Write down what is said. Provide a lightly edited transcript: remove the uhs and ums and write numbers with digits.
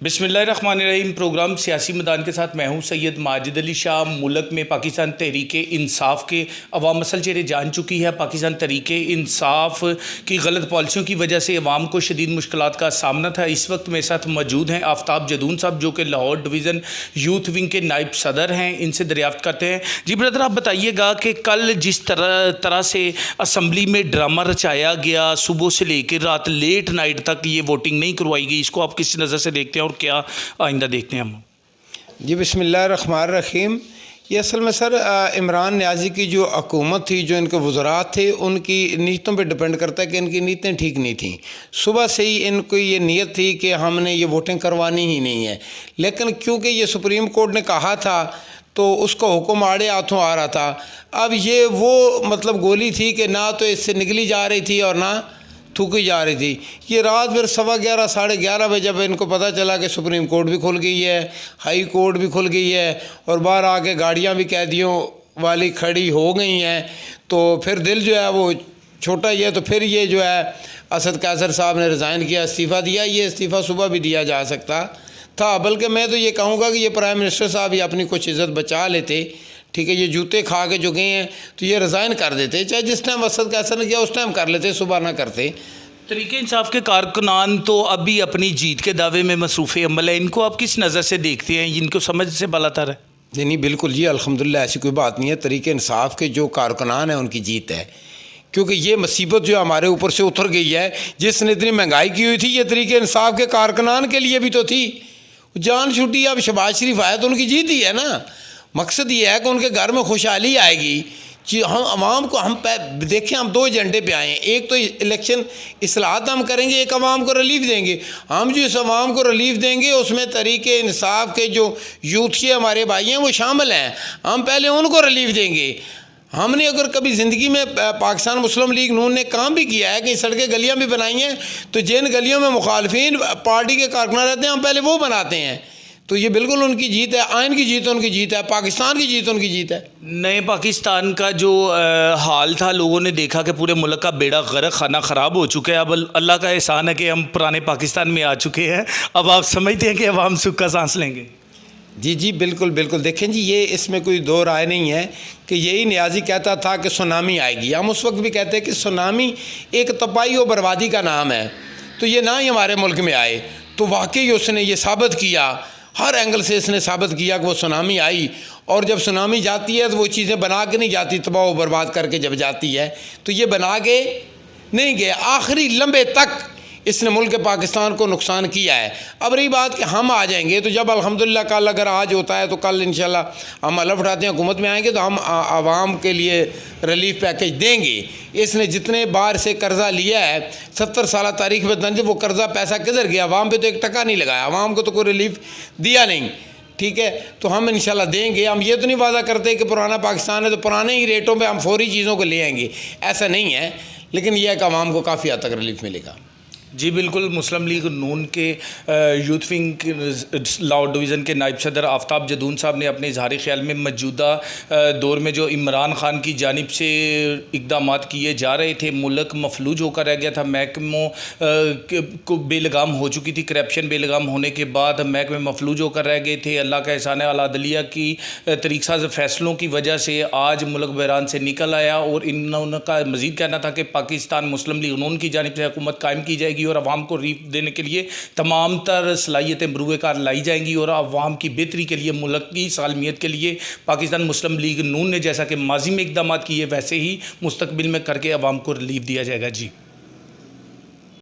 बिस्मिल्लाहिर्रहमानिर्रहीम। प्रोग्राम सियासी मैदान के साथ मैं हूं सैयद माजिद अली शाह। मुल्क में पाकिस्तान तहरीक इंसाफ के अवाम मसल चेहरे जान चुकी है। पाकिस्तान तहरीक इंसाफ की गलत पॉलिसियों की वजह से अवाम को शदीद मुश्किलात का सामना था। इस वक्त मेरे साथ मौजूद हैं आफ्ताब जदून साहब, जो कि लाहौर डिवीज़न यूथ विंग के नायब सदर हैं। इनसे दरियाफ्त करते हैं। जी ब्रदर, आप बताइएगा कि कल जिस तरह से असम्बली में ड्रामा रचाया गया, सुबह से लेकर रात लेट नाइट तक ये वोटिंग नहीं करवाई गई, इसको आप किस नज़र से देखते हैं और क्या आइंदा देखते हैं हम? जी बिस्मिल्लाहिर्रहमानिर्रहीम। ये असल में सर इमरान नियाज़ी की जो हुकूमत थी, जो इनके वज़रात थे, उनकी नीयतों पे डिपेंड करता है कि इनकी नीयतें ठीक नहीं थी। सुबह से ही इनको ये नीयत थी कि हमने ये वोटिंग करवानी ही नहीं है, लेकिन क्योंकि ये सुप्रीम कोर्ट ने कहा था तो उसका हुक्म आड़े हाथों आ रहा था। अब ये वो मतलब गोली थी कि ना तो इससे निकली जा रही थी और ना थूकी जा रही थी। ये रात फिर 11:15 साढ़े 11 बजे जब इनको पता चला कि सुप्रीम कोर्ट भी खुल गई है, हाई कोर्ट भी खुल गई है और बाहर आके गाड़ियां भी कैदियों वाली खड़ी हो गई हैं, तो फिर दिल जो है वो छोटा ही है। तो फिर ये जो है असद कैसर साहब ने रिज़ाइन किया, इस्तीफ़ा दिया। ये इस्तीफ़ा सुबह भी दिया जा सकता था, बल्कि मैं तो ये कहूँगा कि ये प्राइम मिनिस्टर साहब ही अपनी कुछ इज़्ज़त बचा लेते। ठीक है, ये जूते खा के जो गए हैं तो ये रिज़ाइन कर देते, चाहे जिस टाइम असद कैसर ने किया उस टाइम कर लेते, सुबह ना करते। तहरीक इंसाफ के कारकुनान तो अभी अपनी जीत के दावे में मसरूफ़ अमल है। इनको आप किस नज़र से देखते हैं? इनको समझ से बालातर है? नहीं, बिल्कुल जी, अल्हम्दुलिल्लाह ऐसी कोई बात नहीं है। तहरीक इंसाफ के जो कारकुनान हैं उनकी जीत है, क्योंकि ये मुसीबत जो हमारे ऊपर से उतर गई है, जिसने इतनी महंगाई की हुई थी, ये तहरीक इंसाफ के कारकुनान के लिए भी तो थी। जान छुट्टी, अब शहबाज शरीफ आया तो उनकी जीत ही है ना। मकसद ये है कि उनके घर में खुशहाली आएगी कि हम आवाम को देखें, हम 2 एजेंडे पे आए हैं। एक तो इलेक्शन इस्लाहत हम करेंगे, एक आवाम को रिलीफ देंगे। हम जो इस आवाम को रिलीफ देंगे उसमें तहरीक इंसाफ के जो यूथ के हमारे भाई हैं वो शामिल हैं। हम पहले उनको रिलीफ देंगे। हमने अगर कभी ज़िंदगी में पाकिस्तान मुस्लिम लीग नून ने काम भी किया है कि सड़कें गलियां भी बनाई हैं, तो जिन गलियों में मुखालफिन पार्टी के कारकुनान रहते हैं हम पहले वो बनाते हैं। तो ये बिल्कुल उनकी जीत है, आइन की जीत उनकी जीत है, पाकिस्तान की जीत उनकी जीत है। नए पाकिस्तान का जो हाल था, लोगों ने देखा कि पूरे मुल्क का बेड़ा गर्क, खाना ख़राब हो चुका है। अब अल्लाह का एहसान है कि हम पुराने पाकिस्तान में आ चुके हैं। अब आप समझते हैं कि अब हम सुख का सांस लेंगे? जी बिल्कुल बिल्कुल। देखें जी, ये इसमें कोई दो राय नहीं है कि यही नियाज़ी कहता था कि सुनामी आएगी। हम उस वक्त भी कहते हैं कि सुनामी एक तबाही और बर्बादी का नाम है, तो ये ना ही हमारे मुल्क में आए। तो वाकई उसने ये साबित किया, हर एंगल से इसने साबित किया कि वो सुनामी आई। और जब सुनामी जाती है तो वो चीज़ें बना के नहीं जाती, तबाह व बर्बाद करके जब जाती है तो ये बना के नहीं गए, आखिरी लम्बे तक इसने मुल्क पाकिस्तान को नुकसान किया है। अब रही बात कि हम आ जाएंगे, तो जब अल्हम्दुलिल्लाह कल अगर आज होता है तो कल इंशाल्लाह हम अलग उठाते हैं, हुकूमत में आएंगे तो हम आवाम के लिए रिलीफ पैकेज देंगे। इसने जितने बार से कर्ज़ा लिया है 70 साल तारीख में तंज, वो कर्ज़ा पैसा किधर गया? आवाम पे तो एक टका नहीं लगाया, आवाम को तो कोई रिलीफ दिया नहीं। ठीक है, तो हम इंशाल्लाह देंगे। हम ये तो नहीं वादा करते कि पुराना पाकिस्तान है तो पुराने ही रेटों पे हम फौरी चीज़ों को ले आएंगे, ऐसा नहीं है। लेकिन यह है कि आवाम को काफ़ी हद तक रिलीफ मिलेगा। जी बिल्कुल। मुस्लिम लीग नून के यूथ विंग लाहौर डिवीज़न के नायब सदर आफ्ताब जदून साहब ने अपने इजहार ख्याल में मौजूदा दौर में जो इमरान खान की जानिब से इकदाम किए जा रहे थे, मुल्क मफलूज होकर रह गया था, महकमों को बेलगाम हो चुकी थी, करप्शन बेलगाम होने के बाद महकमे मफलूज होकर रह गए थे। अल्लाह का एहसान है, अदलिया की तरीक़ासाज़ फ़ैसलों की वजह से आज मुल्क बहरान से निकल आया। और इनका मज़ीद कहना था कि पाकिस्तान मुस्लिम लीग नून की जानिब से हुकूमत कायम की जाएगी और अवाम को रिलीफ देने के लिए तमाम तर सलाहियतें मरूएकार लाई जाएंगी और अवाम की बेहतरी के लिए, मुल्क की सालमियत के लिए पाकिस्तान मुस्लिम लीग नून ने जैसा कि माजी में इकदाम किए वैसे ही मुस्तकबिल में करके अवाम को रिलीफ दिया जाएगा। जी।